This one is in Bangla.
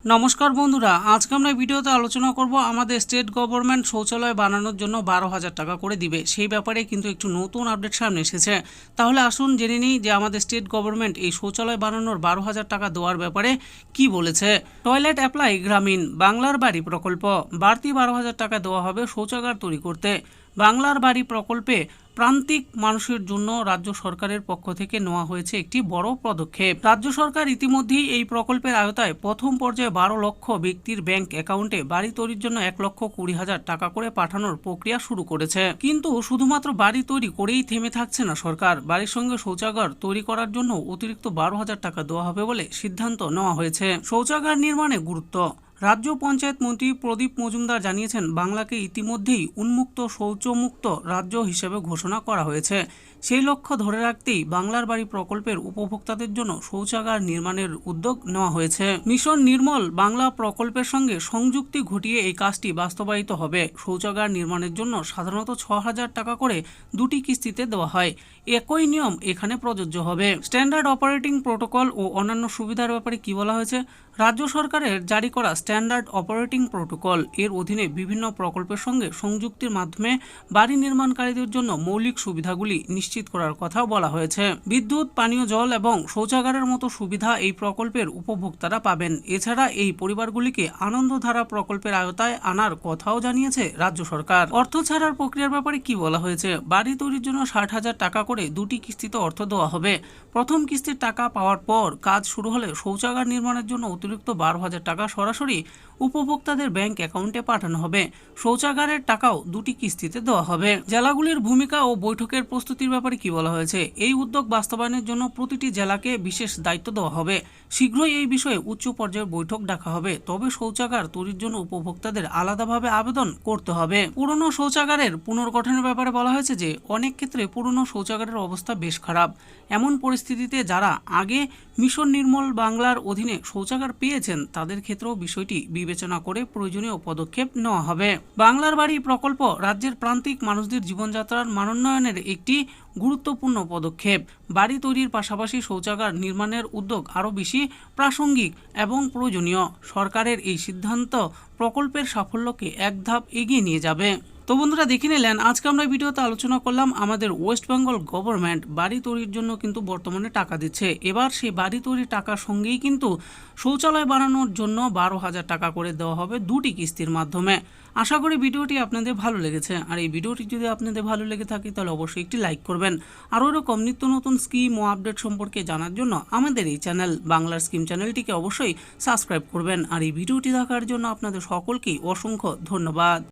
নমস্কার বন্ধুরা, আজকে আমরা ভিডিওতে আলোচনা করব আমাদের স্টেট গভর্নমেন্ট শৌচালয় বানানোর জন্য 12,000 টাকা করে দিবে। সেই ব্যাপারে কিন্তু একটু নতুন আপডেট সামনে এসেছে। তাহলে আসুন জেনে নিই যে আমাদের স্টেট গভর্নমেন্ট এই শৌচালয় বানানোর 12,000 টাকা দেওয়ার ব্যাপারে কি বলেছে। টয়লেট অ্যাপ্লাই গ্রামীণ বাংলার বাড়ি প্রকল্প, বাড়তি 12,000 টাকা দেওয়া হবে শৌচাগার তৈরি করতে। বাংলার বাড়ি প্রকল্পে প্রান্তিক মানুষের জন্য রাজ্য সরকারের পক্ষ থেকে নেওয়া হয়েছে একটি বড় পদক্ষেপ। রাজ্য সরকার ইতিমধ্যেই এই প্রকল্পের আওতায় প্রথম পর্যায়ে 12 লক্ষ ব্যক্তির ব্যাংক অ্যাকাউন্টে বাড়ি তৈরির জন্য 1,20,000 টাকা করে পাঠানোর প্রক্রিয়া শুরু করেছে। কিন্তু শুধুমাত্র বাড়ি তৈরি করেই থেমে থাকছে না সরকার, বাড়ির সঙ্গে শৌচাগার তৈরি করার জন্য অতিরিক্ত 12,000 টাকা দেওয়া হবে বলে সিদ্ধান্ত নেওয়া হয়েছে। শৌচাগার নির্মাণে গুরুত্ব। রাজ্য পঞ্চায়েত মন্ত্রী প্রদীপ মজুমদার জানিয়েছেন, বাংলাকে ইতিমধ্যেই উন্মুক্ত শৌচমুক্ত রাজ্য হিসেবে ঘোষণা করা হয়েছে। সেই লক্ষ্য ধরে রাখতেই বাংলার বাড়ি প্রকল্পের উপভোক্তাদের জন্য শৌচাগার নির্মাণের উদ্যোগ নেওয়া হয়েছে। মিশন নির্মল বাংলা প্রকল্পের সঙ্গে সংযুক্তি ঘটিয়ে এই কাজটি বাস্তবায়িত হবে। শৌচাগার নির্মাণের জন্য সাধারণত 6,000 টাকা করে দুটি কিস্তিতে দেওয়া হয়। একই নিয়ম এখানে প্রযোজ্য হবে। স্ট্যান্ডার্ড অপারেটিং প্রোটোকল ও অন্যান্য সুবিধার ব্যাপারে কি বলা হয়েছে। রাজ্য সরকারের জারি করা স্ট্যান্ডার্ড অপারেটিং প্রোটোকল এর অধীনে বিভিন্ন প্রকল্পের সঙ্গে সংযুক্তির মাধ্যমে বাড়ি নির্মাণকারীদের জন্য মৌলিক সুবিধাগুলি নিশ্চিত করার কথা বলা হয়েছে। বিদ্যুৎ, পানীয় জল এবং শৌচাগারের মতো সুবিধা এই প্রকল্পের উপভোক্তারা পাবেন। এছাড়া এই পরিবারগুলিকে আনন্দধারা প্রকল্পের আওতায় আনার কথাও জানিয়েছে রাজ্য সরকার। অর্থ ছাড়ার প্রক্রিয়ার ব্যাপারে কি বলা হয়েছে। বাড়ি তৈরির জন্য 60,000 টাকা করে দুটি কিস্তিতে অর্থ দেওয়া হবে। প্রথম কিস্তির টাকা পাওয়ার পর কাজ শুরু হলে শৌচাগার নির্মাণের জন্য অতিরিক্ত 12,000 টাকা সরাসরি উপভোক্তাদের ব্যাংক অ্যাকাউন্টে পাঠানো হবে। শৌচাগারের টাকাও দুটি কিস্তিতে দেওয়া হবে। জেলাগুলির ভূমিকা ও বৈঠকের প্রস্তুতির ব্যাপারে কি বলা হয়েছে। এই উদ্যোগ বাস্তবায়নের জন্য প্রতিটি জেলাকে বিশেষ দায়িত্ব দেওয়া হবে। শীঘ্রই এই বিষয়ে উচ্চ পর্যায়ের বৈঠক ডাকা হবে। তবে শৌচাগার তৈরির জন্য উপভোক্তাদের আলাদাভাবে আবেদন করতে হবে। পুরনো শৌচাগারের পুনর্গঠনের ব্যাপারে বলা হয়েছে যে অনেক ক্ষেত্রে পুরনো শৌচাগারের অবস্থা বেশ খারাপ। এমন পরিস্থিতিতে যারা আগে মিশন নির্মল বাংলার অধীনে শৌচাগার পেয়েছেন তাদের ক্ষেত্রেও বিষয়টি বিবেচনা করে প্রয়োজনীয় পদক্ষেপ নেওয়া হবে। বাংলার বাড়ি প্রকল্প রাজ্যের প্রান্তিক মানুষদের জীবনযাত্রার মানোন্নয়নের একটি গুরুত্বপূর্ণ পদক্ষেপ। বাড়ি তৈরির পাশাপাশি শৌচাগার নির্মাণের উদ্যোগ আরও বেশি প্রাসঙ্গিক এবং প্রয়োজনীয়। সরকারের এই সিদ্ধান্ত প্রকল্পের সাফল্যকে এক ধাপ এগিয়ে নিয়ে যাবে। তো বন্ধুরা, দেখে নিলেন আজকে আমরা ভিডিওতে আলোচনা করলাম আমাদের ওয়েস্ট বেঙ্গল গভর্নমেন্ট বাড়ি তৈরির জন্য কিন্তু বর্তমানে টাকা দিচ্ছে। এবার সেই বাড়ি তৈরির টাকার সঙ্গেই কিন্তু শৌচালয় বানানোর জন্য 12,000 টাকা করে দেওয়া হবে দুটি কিস্তির মাধ্যমে। আশা করি ভিডিওটি আপনাদের ভালো লেগেছে। আর এই ভিডিওটি যদি আপনাদের ভালো লেগে থাকে তাহলে অবশ্যই একটি লাইক করবেন। আরও এরকম নিত্য নতুন স্কিম ও আপডেট সম্পর্কে জানার জন্য আমাদের এই চ্যানেল বাংলার স্কিম চ্যানেলটিকে অবশ্যই সাবস্ক্রাইব করবেন। আর এই ভিডিওটি দেখার জন্য আপনাদের সকলকেই অসংখ্য ধন্যবাদ।